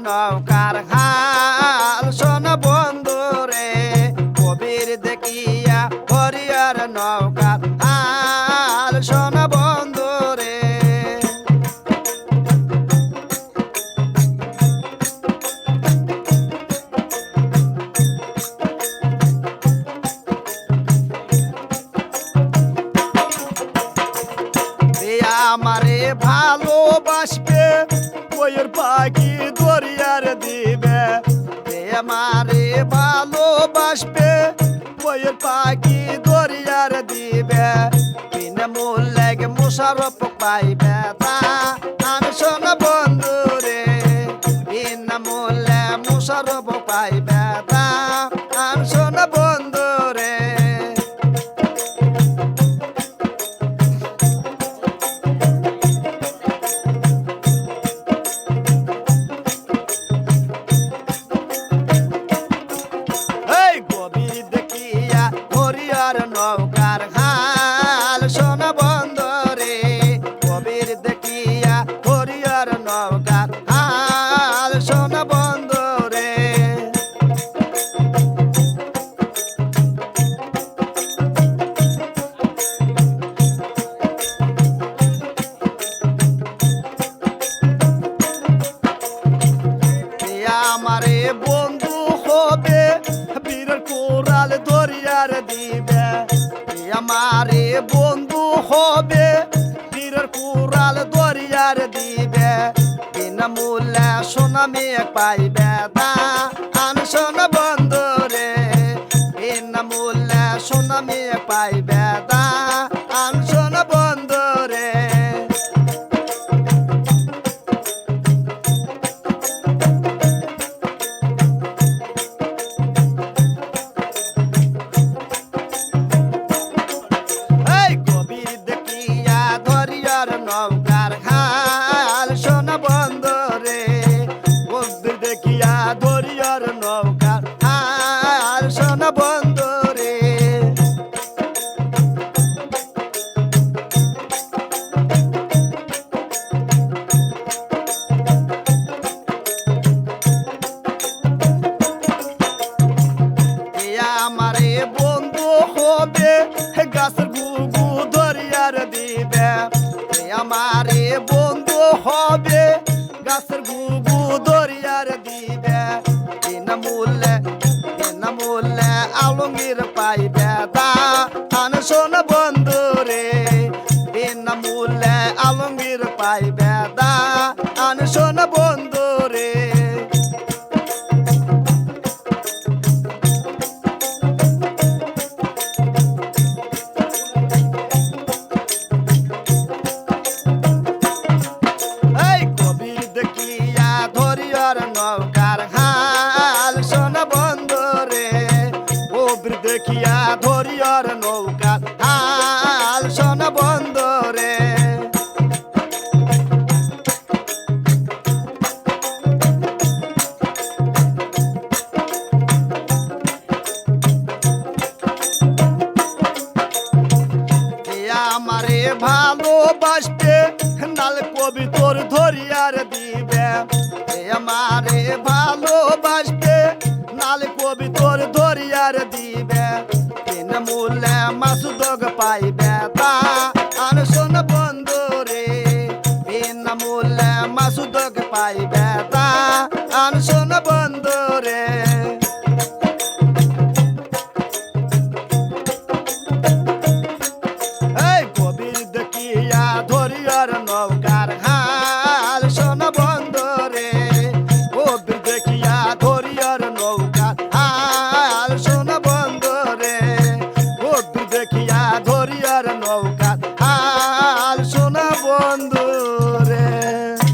নৌকার হাল শোন বন্ধু রে কবির দেখিয়া হরিয়ার নৌকার হাল শোন বন্ধু রে আমারে ভালোবাসবে বইয়ের পাখি দরিয়ার দিবে আমারে ভালোবাসবে বইয়ের পাখি দরিয়ার দিবে বিনামূল্যে মুশারফ পাইবে তা শোন বন্ধু রে বিনামূল্যে মুশারফ পাইবে তা শোন বন্ধু রে নৌকার হাল শোন বন্ধু রে কবির দেখিয়া হরিয়ার নৌকার হাল শোন বন্ধু রে আমারে বন্ধু হবে বীরের কোরাল দরিয়ার দিবে আমারে বন্ধু হবে বীরের কোরাল দরিয়ার দিবে বিনামূল্যে সোনা মেয়ে পাইবে দান শোন বন্ধু রে বিনামূল্যে সোনা মেয়ে পাইবে দান শোন বন্ধু রে নৌকার হাল শোন বন্ধু রে কবির দেখিয়া দরিয়ার নৌকার হাল শোন বন্ধু রে আমারে বন্ধু হবে গাছের গুগু দরিয়ার দিবে আমারে বন্ধু হবে গাছের গুগু দরিয়ার দিবে বিনামূল্যে আলঙ্গির পাইবে দান শোন বন্ধু রে বিনামূল্যে আলঙ্গির পাইবে দান শোন বন্ধু রে নৌকার হাল শোন বন্ধু রে কবির দেখিয়া ধরিয়ার নৌকার হাল শোন বন্ধু রে আমারে ভালোবাসবে নাল কবি তোর ধরিয়ার দিবে আমারে ভালোবাসবে নাল কবি তোর দরিয়ার দিবে বিনামূল্যে মাসুদগ পাইবে তান শোন বন্ধু রে বিনামূল্যে মাসুদগ পাইবে তান শোন বন্ধু